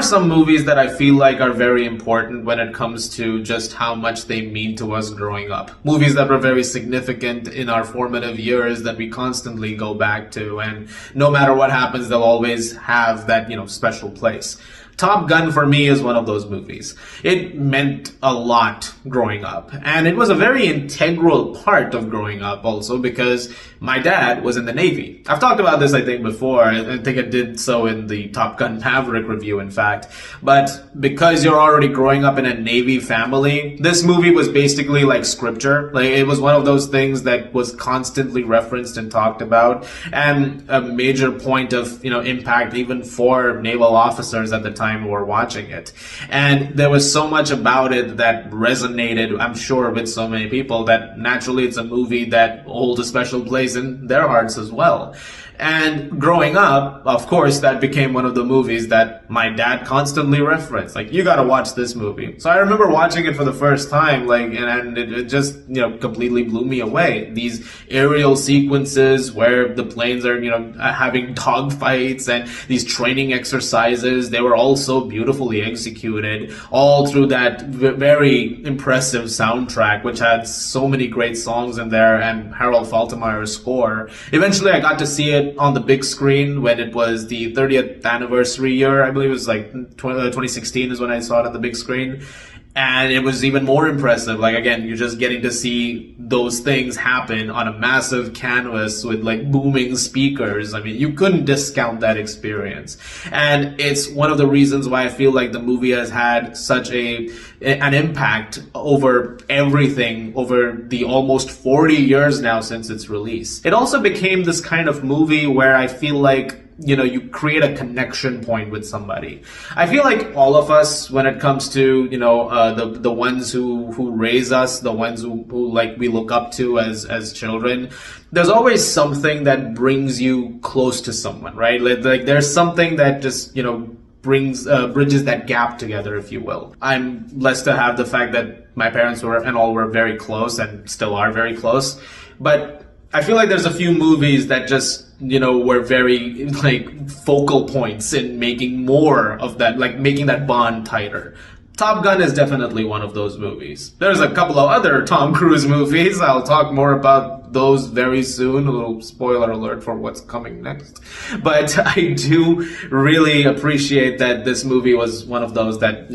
are some movies that I feel like are very important when it comes to just how much they mean to us growing up. Movies that were very significant in our formative years that we constantly go back to, and no matter what happens, they'll always have that, special place. Top Gun for me is one of those movies. It meant a lot growing up, and it was a very integral part of growing up also because my dad was in the Navy. I've talked about this, I think, before. I think I did so in the Top Gun Maverick review, in fact. But because you're already growing up in a Navy family, this movie was basically like scripture. Like, it was one of those things that was constantly referenced and talked about, and a major point of, impact even for naval officers at the time who were watching it. And there was so much about it that resonated, I'm sure, with so many people that naturally it's a movie that holds a special place in their hearts as well. And growing up, of course, that became one of the movies that my dad constantly referenced. Like, you gotta watch this movie. So I remember watching it for the first time, and it just, completely blew me away. These aerial sequences where the planes are, having dogfights and these training exercises, they were all so beautifully executed, all through that very impressive soundtrack, which had so many great songs in there, and Harold Faltermeyer's score. Eventually, I got to see it on the big screen when it was the 30th anniversary year. I believe it was like 2016 is when I saw it on the big screen. And it was even more impressive. Like, again, you're just getting to see those things happen on a massive canvas with like booming speakers. I mean, you couldn't discount that experience. And it's one of the reasons why I feel like the movie has had such an impact over everything over the almost 40 years now since its release. It also became this kind of movie where I feel like you create a connection point with somebody. I feel like all of us, when it comes to, the ones who raise us, the ones who like we look up to as children, there's always something that brings you close to someone, right? Like there's something that just, bridges that gap together, if you will. I'm blessed to have the fact that my parents were very close and still are very close. But I feel like there's a few movies that just, were very like focal points in making more of that, like making that bond tighter. Top Gun is definitely one of those movies. There's a couple of other Tom Cruise movies. I'll talk more about those very soon. A little spoiler alert for what's coming next. But I do really appreciate that this movie was one of those that,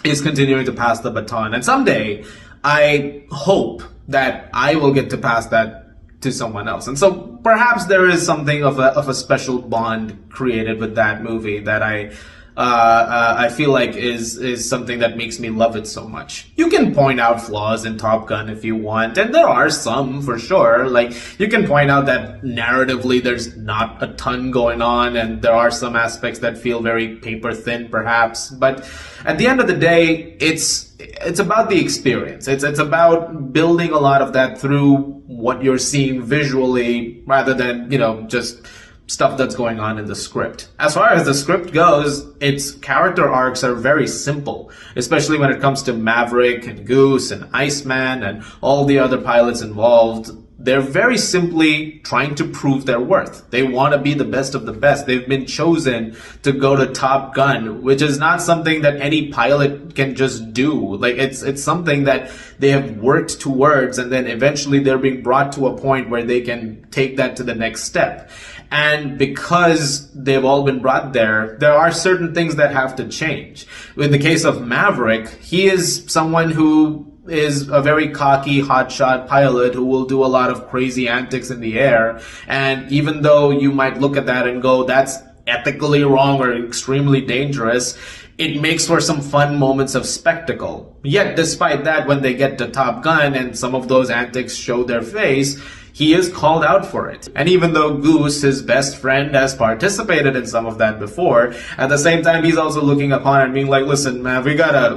is continuing to pass the baton. And someday, I hope that I will get to pass that to someone else. And so perhaps there is something of a special bond created with that movie that I feel like is something that makes me love it so much. You can point out flaws in Top Gun if you want, and there are some for sure. Like, you can point out that narratively there's not a ton going on, and there are some aspects that feel very paper thin perhaps, but at the end of the day, it's about the experience. It's about building a lot of that through what you're seeing visually rather than, just stuff that's going on in the script. As far as the script goes, its character arcs are very simple, especially when it comes to Maverick and Goose and Iceman and all the other pilots involved. They're very simply trying to prove their worth. They want to be the best of the best. They've been chosen to go to Top Gun, which is not something that any pilot can just do. Like, it's something that they have worked towards, and then eventually they're being brought to a point where they can take that to the next step. And because they've all been brought there, there are certain things that have to change. In the case of Maverick, he is someone who is a very cocky, hotshot pilot who will do a lot of crazy antics in the air. And even though you might look at that and go, that's ethically wrong or extremely dangerous, it makes for some fun moments of spectacle. Yet, despite that, when they get to Top Gun and some of those antics show their face, he is called out for it. And even though Goose, his best friend, has participated in some of that before, at the same time, he's also looking upon it and being like, listen, man, we gotta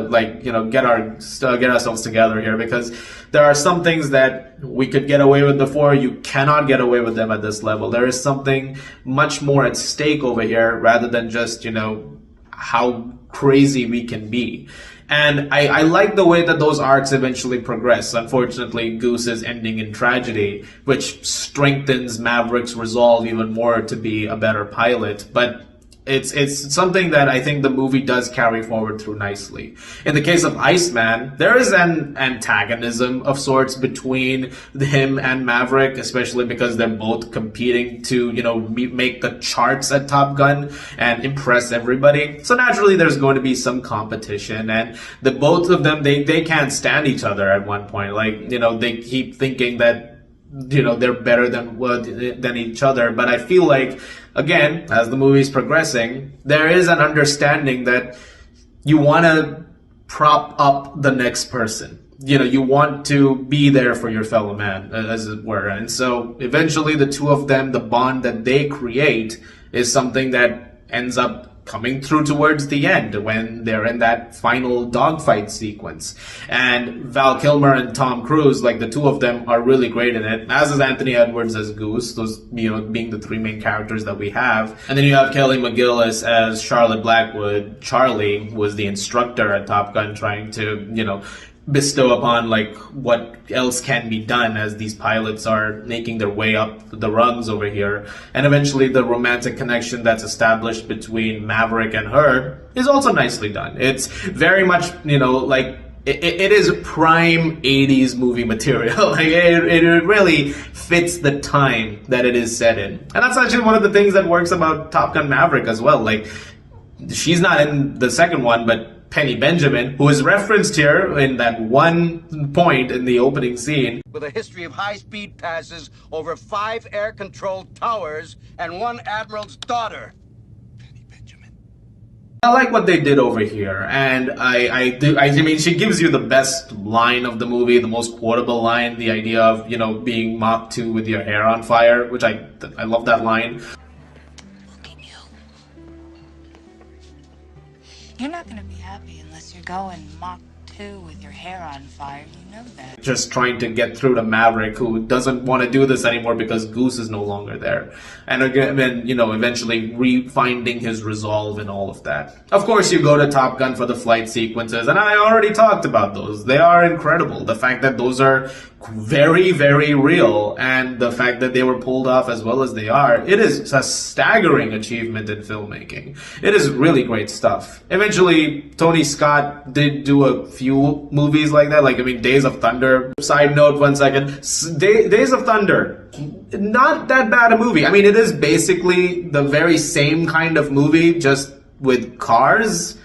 like, get ourselves together here, because there are some things that we could get away with before. You cannot get away with them at this level. There is something much more at stake over here rather than just, how crazy we can be. And I like the way that those arcs eventually progress. Unfortunately, Goose is ending in tragedy, which strengthens Maverick's resolve even more to be a better pilot. But it's something that I think the movie does carry forward through nicely. In the case of Iceman, there is an antagonism of sorts between him and Maverick, especially because they're both competing to, make the charts at Top Gun and impress everybody. So naturally, there's going to be some competition, and the both of them, they can't stand each other at one point. Like, they keep thinking that they're better than each other. But I feel like, again, as the movie's progressing, there is an understanding that you want to prop up the next person. You want to be there for your fellow man, as it were. And so eventually the two of them, the bond that they create is something that ends up coming through towards the end when they're in that final dogfight sequence. And Val Kilmer and Tom Cruise, like the two of them, are really great in it, as is Anthony Edwards as Goose, those, being the three main characters that we have. And then you have Kelly McGillis as Charlotte Blackwood. Charlie was the instructor at Top Gun, trying to, bestow upon like what else can be done as these pilots are making their way up the rungs over here. And eventually the romantic connection that's established between Maverick and her is also nicely done. It's very much, like it is prime 80s movie material. Like it really fits the time that it is set in. And that's actually one of the things that works about Top Gun Maverick as well. Like, she's not in the second one, but Penny Benjamin, who is referenced here in that one point in the opening scene. With a history of high-speed passes over 5 air-controlled towers and 1 admiral's daughter. Penny Benjamin. I like what they did over here, and I mean, she gives you the best line of the movie, the most quotable line, the idea of, being Mach II with your hair on fire, which I love that line. You're not going to be happy unless you're going Mach II with your hair on fire. You know that. Just trying to get through to Maverick, who doesn't want to do this anymore because Goose is no longer there. And again, eventually refinding his resolve and all of that. Of course, you go to Top Gun for the flight sequences, and I already talked about those. They are incredible. The fact that those are very, very real, and the fact that they were pulled off as well as they are, it is a staggering achievement in filmmaking. It is really great stuff. Eventually, Tony Scott did do a few movies like that, like, Days of Thunder. Side note, 1 second. Days of Thunder, not that bad a movie. It is basically the very same kind of movie, just with cars,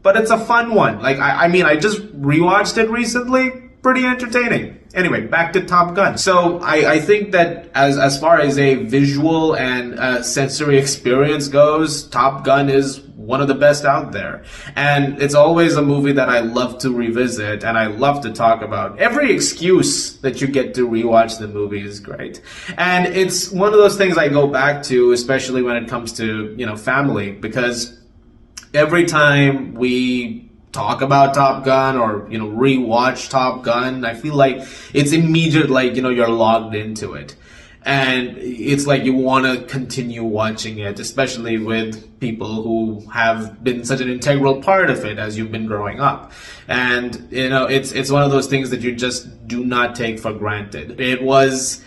but it's a fun one. Like, I just rewatched it recently. Pretty entertaining. Anyway, back to Top Gun. So I think that as far as a visual and sensory experience goes, Top Gun is one of the best out there. And it's always a movie that I love to revisit and I love to talk about. Every excuse that you get to rewatch the movie is great. And it's one of those things I go back to, especially when it comes to, family, because every time we talk about Top Gun or, rewatch Top Gun, I feel like it's immediate, like, you're logged into it. And it's like you want to continue watching it, especially with people who have been such an integral part of it as you've been growing up. And, it's one of those things that you just do not take for granted. It was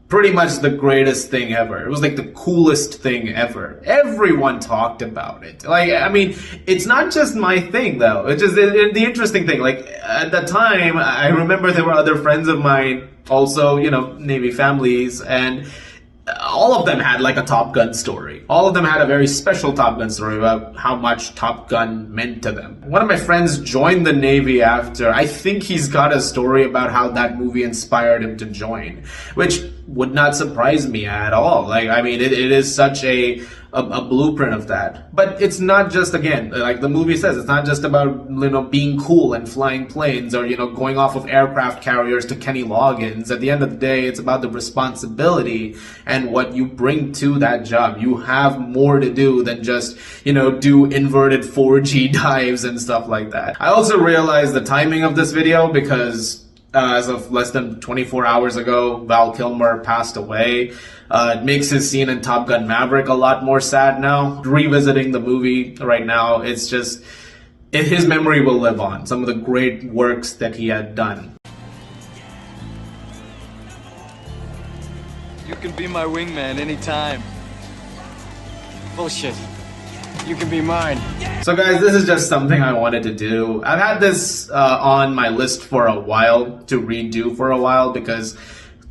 pretty much the greatest thing ever. It was like the coolest thing ever. Everyone talked about it. Like, it's not just my thing though. It's just the interesting thing. Like, at the time, I remember there were other friends of mine, also, Navy families, and all of them had like a Top Gun story. All of them had a very special Top Gun story about how much Top Gun meant to them. One of my friends joined the Navy after. I think he's got a story about how that movie inspired him to join, which would not surprise me at all. Like, it is such a blueprint of that. But it's not just, again, like the movie says, it's not just about, being cool and flying planes or, going off of aircraft carriers to Kenny Loggins. At the end of the day, it's about the responsibility and what you bring to that job. You have more to do than just, do inverted 4G dives and stuff like that. I also realized the timing of this video because as of less than 24 hours ago, Val Kilmer passed away. It makes his scene in Top Gun Maverick a lot more sad now. Revisiting the movie right now, it's just, his memory will live on. Some of the great works that he had done. You can be my wingman anytime. Bullshit. You can be mine. So guys, this is just something I wanted to do. I've had this on my list for a while, to redo for a while, because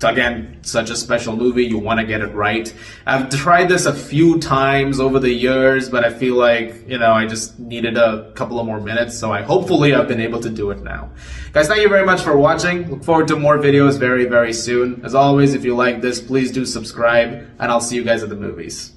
again, such a special movie, you want to get it right. I've tried this a few times over the years, but I feel like, I just needed a couple of more minutes, so hopefully I've been able to do it now. Guys, thank you very much for watching. Look forward to more videos very, very soon. As always, if you like this, please do subscribe, and I'll see you guys at the movies.